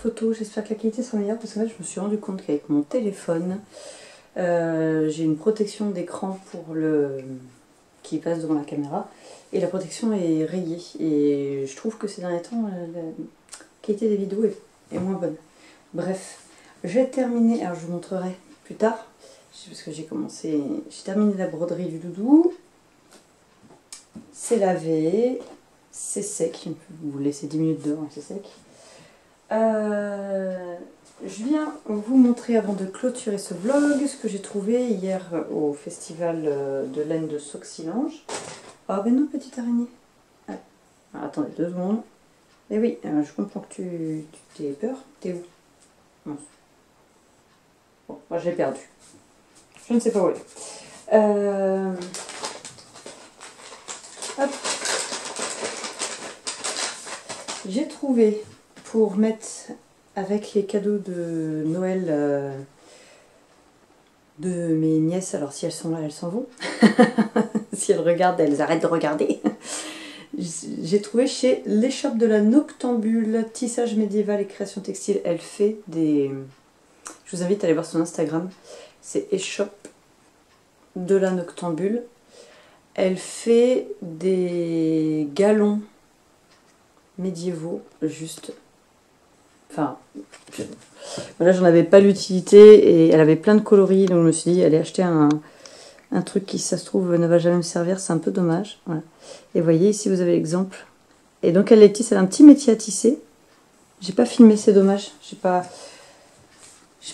photo, j'espère que la qualité sera meilleure parce que je me suis rendu compte qu'avec mon téléphone, j'ai une protection d'écran pour le qui passe devant la caméra et la protection est rayée et je trouve que ces derniers temps la qualité des vidéos est moins bonne. Bref, j'ai terminé, alors je vous montrerai plus tard parce que j'ai terminé la broderie du doudou, c'est lavé, c'est sec, vous laissez 10 minutes dehors, c'est sec. Je viens vous montrer avant de clôturer ce vlog ce que j'ai trouvé hier au festival de laine de Soxylange. Ah ben non, petite araignée. Ah, attendez 2 secondes. Eh oui, je comprends que tu t'es peur. T'es où? Bon, moi j'ai perdu. Je ne sais pas où elle est. Hop. J'ai trouvé pour mettre avec les cadeaux de Noël de mes nièces, alors si elles sont là, elles s'en vont. Si elles regardent, elles arrêtent de regarder. J'ai trouvé chez l'échoppe de la Noctambule, tissage médiéval et création textile. Elle fait des... Je vous invite à aller voir son Instagram. C'est échoppe de la Noctambule. Elle fait des galons médiévaux, juste... Enfin, voilà, j'en avais pas l'utilité et elle avait plein de coloris, donc je me suis dit, allez acheter un truc qui, ça se trouve, ne va jamais me servir, c'est un peu dommage. Voilà. Et vous voyez, ici vous avez l'exemple. Et donc elle les tisse, elle a un petit métier à tisser. J'ai pas filmé, c'est dommage.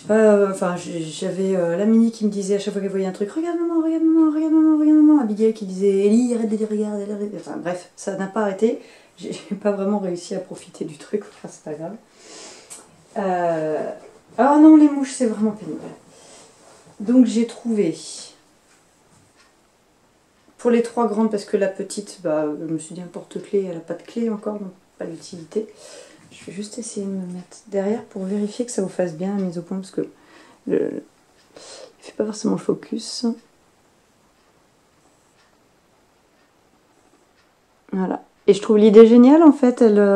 Enfin, j'avais la Mini qui me disait à chaque fois qu'elle voyait un truc, regarde maman, regarde maman, regarde maman, regarde maman. Abigail qui disait, Ellie, arrête de les regarder, arrête. Enfin bref, ça n'a pas arrêté. J'ai pas vraiment réussi à profiter du truc, enfin c'est pas grave. Ah non, les mouches, c'est vraiment pénible. Donc j'ai trouvé, pour les 3 grandes, parce que la petite, bah, je me suis dit un porte-clés, elle n'a pas de clé encore, donc pas d'utilité. Je vais juste essayer de me mettre derrière pour vérifier que ça vous fasse bien la mise au point, parce que il ne fait pas forcément le focus. Voilà. Et je trouve l'idée géniale, en fait, elle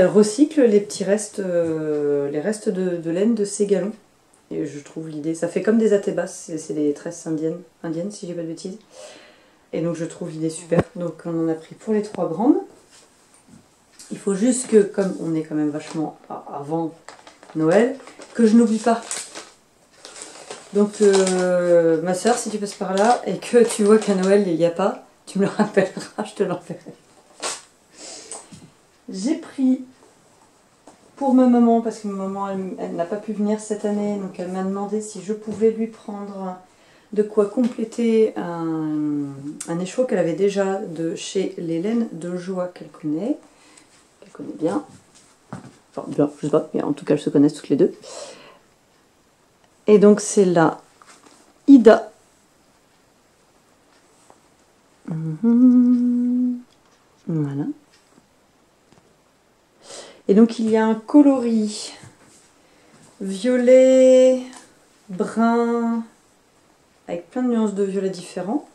recycle les petits restes, les restes de laine de ces galons. Et je trouve l'idée, ça fait comme des atébas, c'est des tresses indiennes si j'ai pas de bêtises. Et donc je trouve l'idée super. Donc on en a pris pour les 3 grandes. Il faut juste que, comme on est quand même vachement avant Noël, que je n'oublie pas. Donc ma soeur, si tu passes par là et que tu vois qu'à Noël il n'y a pas, tu me le rappelleras, je te l'enverrai. J'ai pris pour ma maman, parce que ma maman elle n'a pas pu venir cette année, donc elle m'a demandé si je pouvais lui prendre de quoi compléter un écheveau qu'elle avait déjà de chez les laines de joie qu'elle connaît bien. Enfin bien, je sais pas, mais en tout cas elles se connaissent toutes les deux. Et donc c'est la Ida. Voilà. Et donc il y a un coloris violet, brun, avec plein de nuances de violet différents.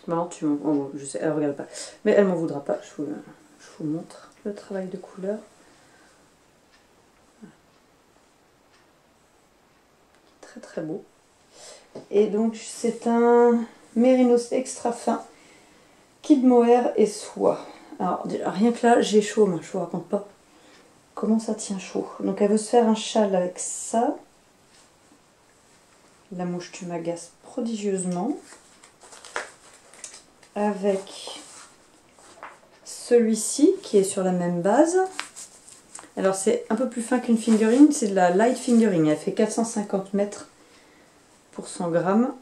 Non, oh, je sais, elle regarde pas. Mais elle m'en voudra pas, je vous montre le travail de couleur. Très très beau. Et donc c'est un mérinos extra fin. Kid mohair et soie. Alors rien que là j'ai chaud, moi je vous raconte pas comment ça tient chaud. Donc elle veut se faire un châle avec ça. La mouche, tu m'agaces prodigieusement. Avec celui-ci qui est sur la même base. Alors c'est un peu plus fin qu'une fingering, c'est de la light fingering. Elle fait 450 mètres pour 100 grammes.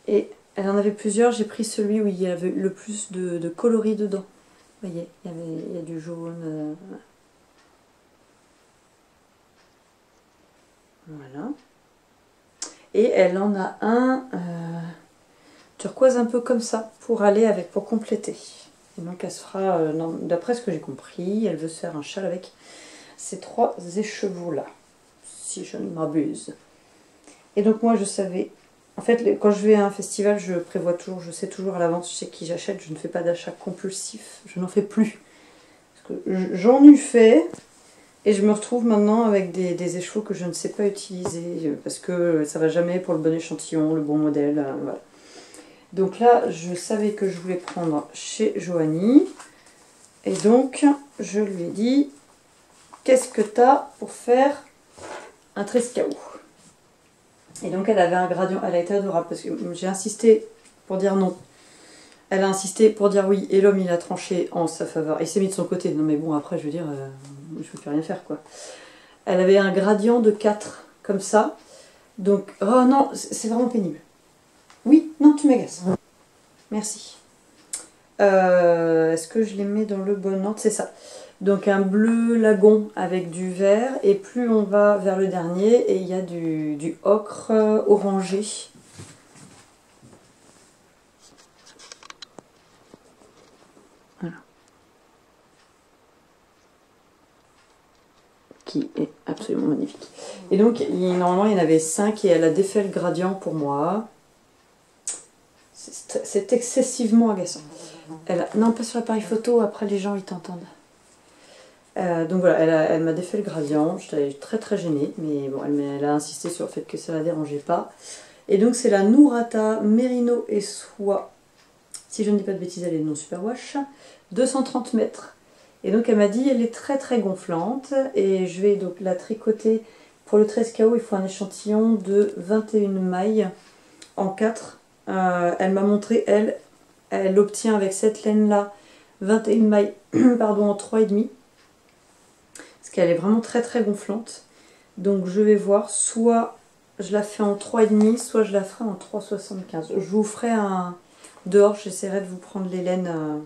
Et elle en avait plusieurs, j'ai pris celui où il y avait le plus de coloris dedans. Vous voyez, il y a du jaune. Voilà. Et elle en a un turquoise un peu comme ça, pour aller avec, pour compléter. Et donc elle se fera, d'après ce que j'ai compris, elle veut se faire un châle avec ces 3 écheveaux là, si je ne m'abuse. Et donc moi je savais En fait, quand je vais à un festival, je prévois toujours, je sais toujours à l'avance chez qui j'achète. Je ne fais pas d'achat compulsif, je n'en fais plus. Parce que j'en ai fait, et je me retrouve maintenant avec des écheveaux que je ne sais pas utiliser, parce que ça va jamais pour le bon échantillon, le bon modèle, voilà. Donc là, je savais que je voulais prendre chez Joanie, et donc je lui ai dit, qu'est-ce que tu as pour faire un trescaou? Et donc elle avait un gradient, elle a été adorable, parce que j'ai insisté pour dire non. Elle a insisté pour dire oui, et l'homme il a tranché en sa faveur. Il s'est mis de son côté. Non mais bon, après je veux dire, je peux plus rien faire quoi. Elle avait un gradient de 4, comme ça. Donc, oh non, c'est vraiment pénible. Oui, non, tu m'agaces. Merci. Est-ce que je les mets dans le bon ordre? C'est ça. Donc un bleu lagon avec du vert. Et plus on va vers le dernier, et il y a du ocre orangé. Voilà. Qui est absolument magnifique. Et donc, normalement, il y en avait 5 et elle a défait le gradient pour moi. C'est excessivement agaçant. Non, pas sur l'appareil photo, après les gens ils t'entendent. Donc voilà, elle m'a défait le gradient, j'étais très très gênée, mais bon, elle a insisté sur le fait que ça la dérangeait pas. Et donc c'est la Nourata Merino et Soie, si je ne dis pas de bêtises, elle est non superwash, 230 mètres. Et donc elle m'a dit, elle est très très gonflante, et je vais donc la tricoter. Pour le 13KO, il faut un échantillon de 21 mailles en 4. Elle m'a montré, elle obtient avec cette laine-là 21 mailles pardon, en 3,5. Parce qu'elle est vraiment très très gonflante. Donc je vais voir, soit je la fais en 3,5, soit je la ferai en 3,75. Je vous ferai un dehors, j'essaierai de vous prendre les laines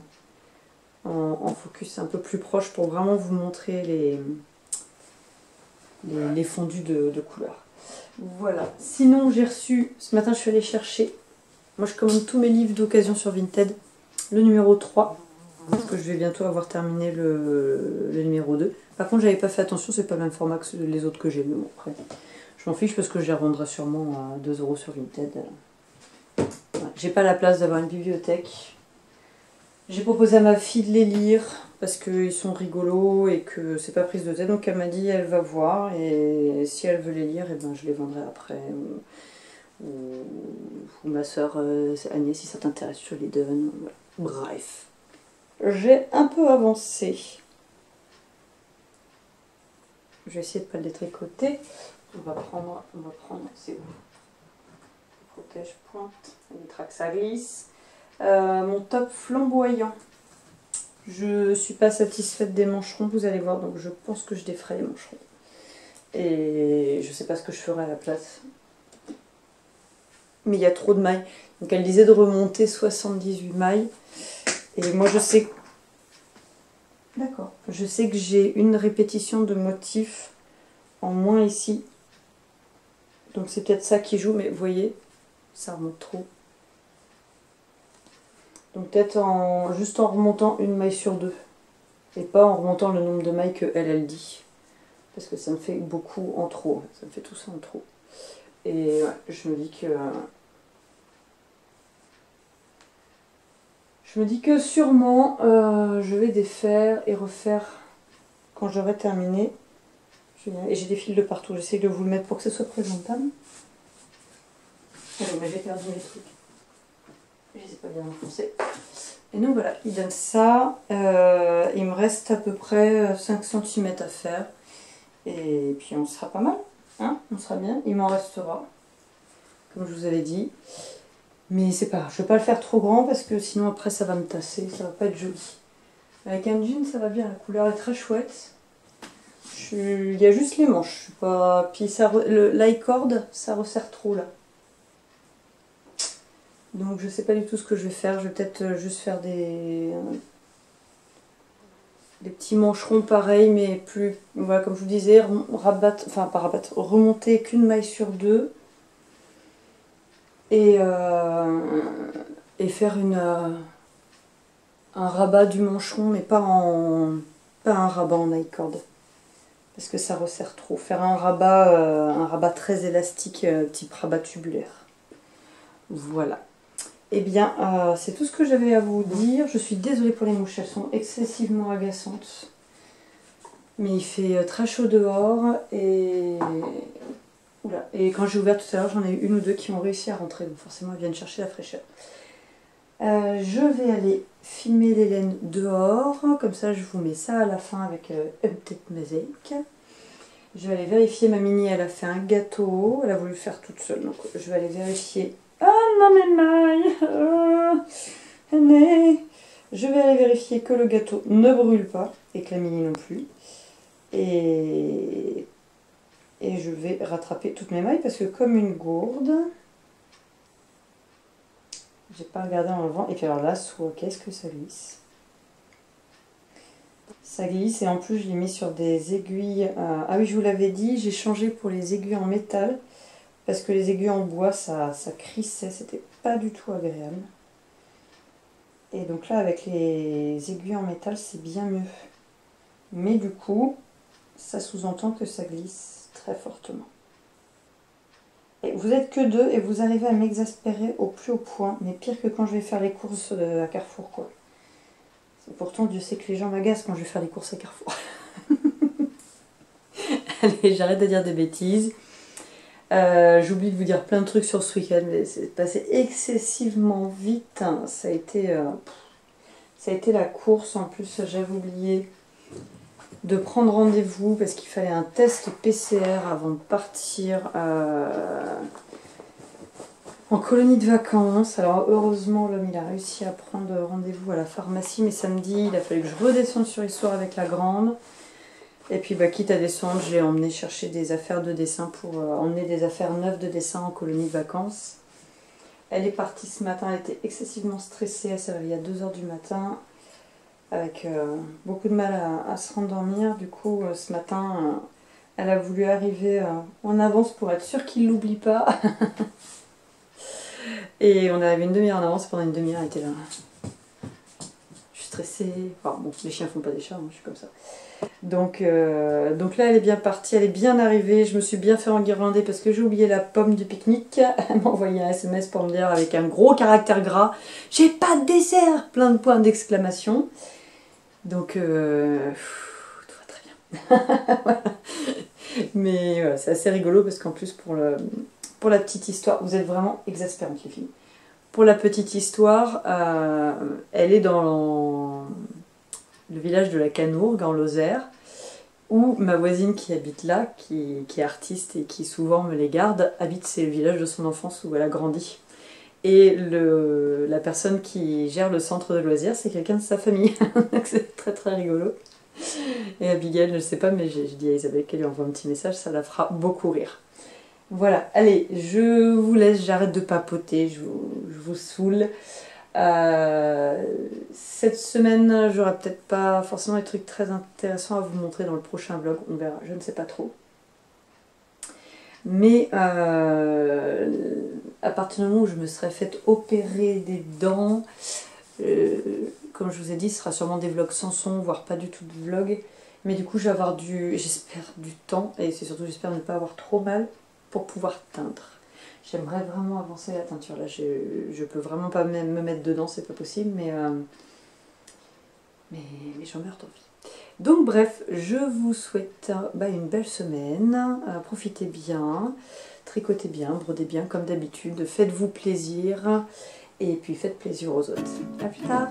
en focus un peu plus proche pour vraiment vous montrer les fondus de couleurs. Voilà. Sinon j'ai reçu, ce matin je suis allée chercher, moi je commande tous mes livres d'occasion sur Vinted, le numéro 3. Parce que je vais bientôt avoir terminé le numéro 2. Par contre, j'avais pas fait attention, c'est pas le même format que les autres que j'ai. Mais bon, après, je m'en fiche parce que je les revendrai sûrement à 2 € sur Vinted. Ouais, j'ai pas la place d'avoir une bibliothèque. J'ai proposé à ma fille de les lire parce qu'ils sont rigolos et que c'est pas prise de tête. Donc elle m'a dit elle va voir et si elle veut les lire, et ben, je les vendrai après. Ou ma soeur Agnès, si ça t'intéresse, je les donne. Voilà. Bref. J'ai un peu avancé. Je vais essayer de ne pas les tricoter. On va prendre, c'est où? Protège pointe, les traque ça glisse. Mon top flamboyant. Je suis pas satisfaite des mancherons, vous allez voir, donc je pense que je déferai les mancherons. Et je sais pas ce que je ferai à la place. Mais il y a trop de mailles. Donc elle disait de remonter 78 mailles. Et moi je sais... D'accord. Je sais que j'ai une répétition de motifs en moins ici. Donc c'est peut-être ça qui joue, mais vous voyez, ça remonte trop. Donc peut-être juste en remontant une maille sur 2. Et pas en remontant le nombre de mailles que elle dit. Parce que ça me fait beaucoup en trop. Ça me fait tout ça en trop. Et ouais, je me dis que... Je me dis que sûrement je vais défaire et refaire quand j'aurai terminé. Et j'ai des fils de partout. J'essaie de vous le mettre pour que ce soit présentable. Mais j'ai perdu les trucs. Je les ai pas bien enfoncés. Et donc voilà, il donne ça. Il me reste à peu près 5 cm à faire. Et puis on sera pas mal. Hein, on sera bien. Il m'en restera. Comme je vous avais dit. Mais c'est pas grave. Je ne vais pas le faire trop grand parce que sinon après ça va me tasser. Ça va pas être joli. Avec un jean ça va bien. La couleur est très chouette. Il y a juste les manches. Je suis pas... Puis l'i-cord ça resserre trop là. Donc je sais pas du tout ce que je vais faire. Je vais peut-être juste faire des petits mancherons pareils, mais plus... Voilà, comme je vous disais, rabattre, enfin pas rabattre, remonter qu'une maille sur 2. Et faire un rabat du mancheron, mais pas un rabat en i-cord. Parce que ça resserre trop. Faire un rabat très élastique, type rabat tubulaire. Voilà. Eh bien, c'est tout ce que j'avais à vous dire. Je suis désolée pour les mouches, elles sont excessivement agaçantes. Mais il fait très chaud dehors et... Oula. Et quand j'ai ouvert tout à l'heure, j'en ai eu une ou deux qui ont réussi à rentrer. Donc forcément, elles viennent chercher la fraîcheur. Je vais aller filmer les laines dehors. Comme ça, je vous mets ça à la fin avec une petite musique. Je vais aller vérifier. Ma Mini, elle a fait un gâteau. Elle a voulu le faire toute seule. Donc je vais aller vérifier. Ah non, mais maille. Je vais aller vérifier que le gâteau ne brûle pas. Et que la Mini non plus. Et je vais rattraper toutes mes mailles parce que comme une gourde, j'ai pas regardé en levant. Et puis alors là, soit qu'est-ce que ça glisse. Ça glisse et en plus je l'ai mis sur des aiguilles. Ah oui, je vous l'avais dit, j'ai changé pour les aiguilles en métal parce que les aiguilles en bois ça crissait, c'était pas du tout agréable. Et donc là avec les aiguilles en métal c'est bien mieux. Mais du coup, ça sous-entend que ça glisse très fortement. Et vous êtes que deux et vous arrivez à m'exaspérer au plus haut point, mais pire que quand je vais faire les courses à Carrefour, quoi. Pourtant, Dieu sait que les gens m'agacent quand je vais faire les courses à Carrefour. Allez, j'arrête de dire des bêtises. J'oublie de vous dire plein de trucs sur ce week-end, mais c'est passé excessivement vite. Hein. Ça a été la course. En plus, j'avais oublié de prendre rendez-vous parce qu'il fallait un test PCR avant de partir en colonie de vacances. Alors heureusement l'homme il a réussi à prendre rendez-vous à la pharmacie, mais samedi il a fallu que je redescende sur Histoire avec la grande. Et puis bah, quitte à descendre, j'ai emmené chercher des affaires de dessin pour emmener des affaires neuves de dessin en colonie de vacances. Elle est partie ce matin, elle était excessivement stressée, elle s'est réveillée à 2 h du matin. Avec beaucoup de mal à se rendormir. Du coup, ce matin, elle a voulu arriver en avance pour être sûre qu'il ne l'oublie pas. Et on est arrivé une demi-heure en avance. Pendant une demi-heure, elle était là. Je suis stressée. Enfin, bon, les chiens font pas des chats, moi, je suis comme ça. Donc là, elle est bien partie, elle est bien arrivée. Je me suis bien fait enguirlander parce que j'ai oublié la pomme du pique-nique. Elle m'a envoyé un SMS pour me dire avec un gros caractère gras « J'ai pas de dessert !» Plein de points d'exclamation. Donc, tout va très bien. Voilà. Mais voilà, c'est assez rigolo parce qu'en plus, pour la petite histoire, vous êtes vraiment exaspérantes les filles. Pour la petite histoire, elle est dans le village de la Canourgue, en Lozère, où ma voisine qui habite là, qui est artiste et qui souvent me les garde, habite. C'est le village de son enfance où elle a grandi. Et la personne qui gère le centre de loisirs, c'est quelqu'un de sa famille. Donc c'est très très rigolo. Et Abigail, je ne sais pas, mais j'ai dit à Isabelle qu'elle lui envoie un petit message, ça la fera beaucoup rire. Voilà, allez, je vous laisse, j'arrête de papoter, je vous saoule. Cette semaine, j'aurai peut-être pas forcément des trucs très intéressants à vous montrer dans le prochain vlog, on verra, je ne sais pas trop. Mais à partir du moment où je me serais fait opérer des dents, comme je vous ai dit, ce sera sûrement des vlogs sans son, voire pas du tout de vlog. Mais du coup, je vais avoir j'espère du temps, et c'est surtout j'espère ne pas avoir trop mal pour pouvoir teindre. J'aimerais vraiment avancer la teinture. Là, je peux vraiment pas me mettre dedans, c'est pas possible, mais j'en meurs d'envie. Donc bref, je vous souhaite une belle semaine, profitez bien, tricotez bien, brodez bien comme d'habitude, faites-vous plaisir et puis faites plaisir aux autres. A plus tard.